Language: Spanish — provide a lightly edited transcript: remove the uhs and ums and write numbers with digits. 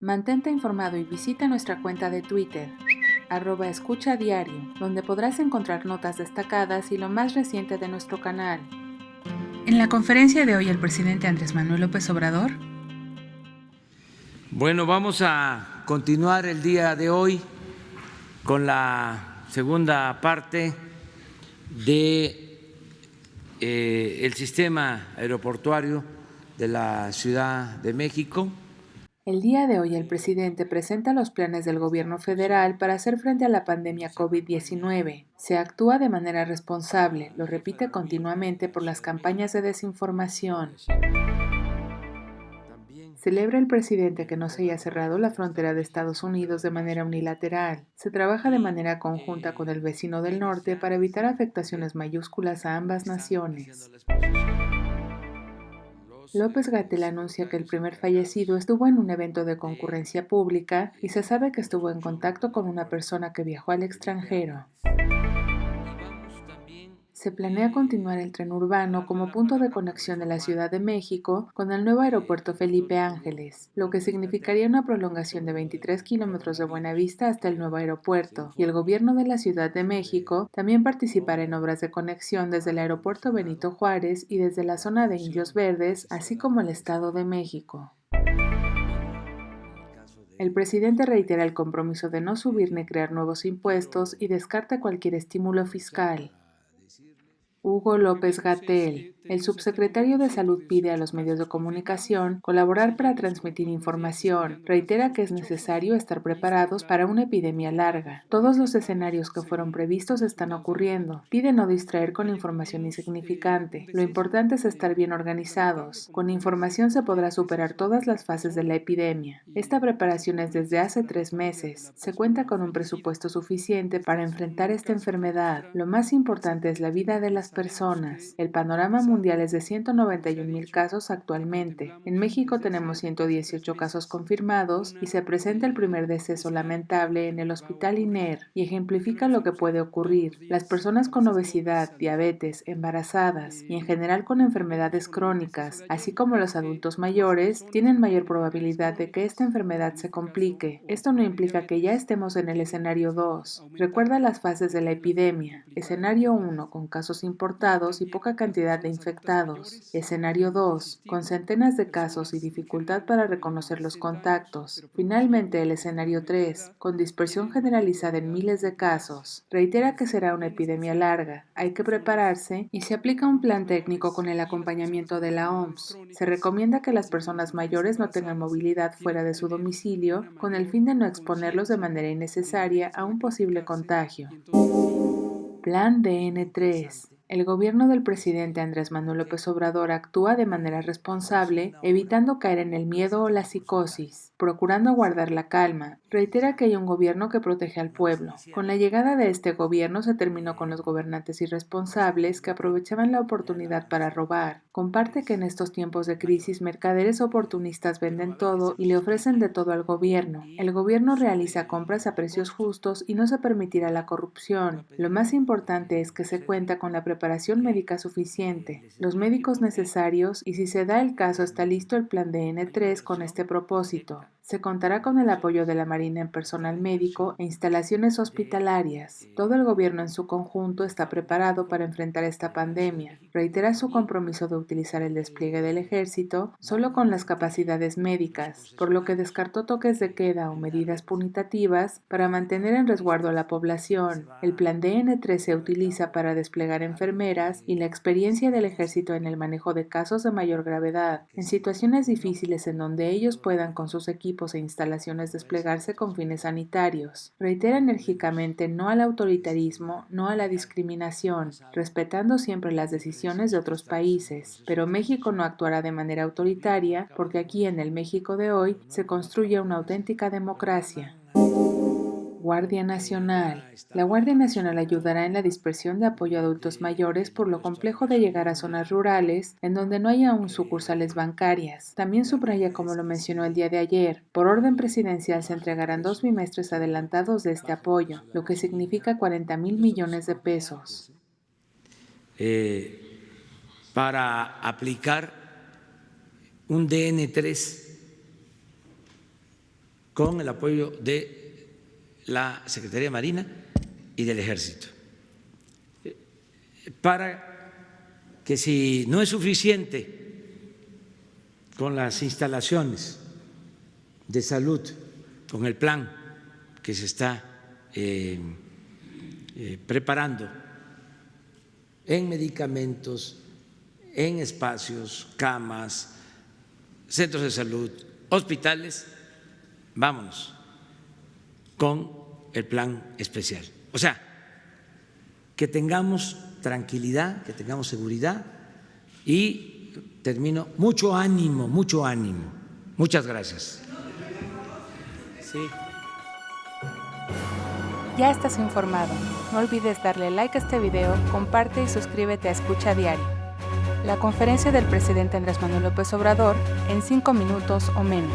Mantente informado y visita nuestra cuenta de Twitter, @escuchadiario, donde podrás encontrar notas destacadas y lo más reciente de nuestro canal. En la conferencia de hoy, el presidente Andrés Manuel López Obrador. Bueno, vamos a continuar el día de hoy con la segunda parte de el sistema aeroportuario de la Ciudad de México. El día de hoy el presidente presenta los planes del gobierno federal para hacer frente a la pandemia COVID-19. Se actúa de manera responsable, lo repite continuamente por las campañas de desinformación. Celebra el presidente que no se haya cerrado la frontera de Estados Unidos de manera unilateral. Se trabaja de manera conjunta con el vecino del norte para evitar afectaciones mayúsculas a ambas naciones. López-Gatell anuncia que el primer fallecido estuvo en un evento de concurrencia pública y se sabe que estuvo en contacto con una persona que viajó al extranjero. Se planea continuar el tren urbano como punto de conexión de la Ciudad de México con el nuevo aeropuerto Felipe Ángeles, lo que significaría una prolongación de 23 kilómetros de Buenavista hasta el nuevo aeropuerto, y el gobierno de la Ciudad de México también participará en obras de conexión desde el aeropuerto Benito Juárez y desde la zona de Indios Verdes, así como el Estado de México. El presidente reitera el compromiso de no subir ni crear nuevos impuestos y descarta cualquier estímulo fiscal. Hugo López-Gatell, el subsecretario de Salud, pide a los medios de comunicación colaborar para transmitir información. Reitera que es necesario estar preparados para una epidemia larga. Todos los escenarios que fueron previstos están ocurriendo. Pide no distraer con información insignificante. Lo importante es estar bien organizados. Con información se podrá superar todas las fases de la epidemia. Esta preparación es desde hace 3 meses. Se cuenta con un presupuesto suficiente para enfrentar esta enfermedad. Lo más importante es la vida de las personas. El panorama mundial es de 191,000 casos actualmente. En México tenemos 118 casos confirmados y se presenta el primer deceso lamentable en el Hospital INER y ejemplifica lo que puede ocurrir. Las personas con obesidad, diabetes, embarazadas y en general con enfermedades crónicas, así como los adultos mayores, tienen mayor probabilidad de que esta enfermedad se complique. Esto no implica que ya estemos en el escenario 2. Recuerda las fases de la epidemia. Escenario 1, con casos importados y poca cantidad de infectados. Escenario 2, con centenas de casos y dificultad para reconocer los contactos. Finalmente, el escenario 3, con dispersión generalizada en miles de casos. Reitera que será una epidemia larga, hay que prepararse y se aplica un plan técnico con el acompañamiento de la OMS. Se recomienda que las personas mayores no tengan movilidad fuera de su domicilio con el fin de no exponerlos de manera innecesaria a un posible contagio. Plan DN3. El gobierno del presidente Andrés Manuel López Obrador actúa de manera responsable, evitando caer en el miedo o la psicosis, procurando guardar la calma. Reitera que hay un gobierno que protege al pueblo. Con la llegada de este gobierno se terminó con los gobernantes irresponsables que aprovechaban la oportunidad para robar. Comparte que en estos tiempos de crisis mercaderes oportunistas venden todo y le ofrecen de todo al gobierno. El gobierno realiza compras a precios justos y no se permitirá la corrupción. Lo más importante es que se cuenta con la preparación médica suficiente, los médicos necesarios y si se da el caso está listo el plan de N3 con este propósito. Se contará con el apoyo de la Marina en personal médico e instalaciones hospitalarias. Todo el gobierno en su conjunto está preparado para enfrentar esta pandemia. Reitera su compromiso de utilizar el despliegue del ejército solo con las capacidades médicas, por lo que descartó toques de queda o medidas punitativas para mantener en resguardo a la población. El plan de N3 se utiliza para desplegar enfermeras y la experiencia del ejército en el manejo de casos de mayor gravedad, en situaciones difíciles en donde ellos puedan con sus equipos e instalaciones desplegarse con fines sanitarios. Reitera enérgicamente no al autoritarismo, no a la discriminación, respetando siempre las decisiones de otros países, pero México no actuará de manera autoritaria porque aquí en el México de hoy se construye una auténtica democracia. Guardia Nacional. La Guardia Nacional ayudará en la dispersión de apoyo a adultos mayores por lo complejo de llegar a zonas rurales en donde no hay aún sucursales bancarias. También subraya, como lo mencionó el día de ayer, por orden presidencial se entregarán 2 bimestres adelantados de este apoyo, lo que significa 40,000 millones de pesos. Para aplicar un DN3 con el apoyo de la Secretaría de Marina y del Ejército, para que si no es suficiente con las instalaciones de salud, con el plan que se está preparando en medicamentos, en espacios, camas, centros de salud, hospitales, vámonos con el plan especial. O sea, que tengamos tranquilidad, que tengamos seguridad y termino, mucho ánimo, mucho ánimo. Muchas gracias. Sí. Ya estás informado. No olvides darle like a este video, comparte y suscríbete a Escucha Diario. La conferencia del presidente Andrés Manuel López Obrador en 5 minutos o menos.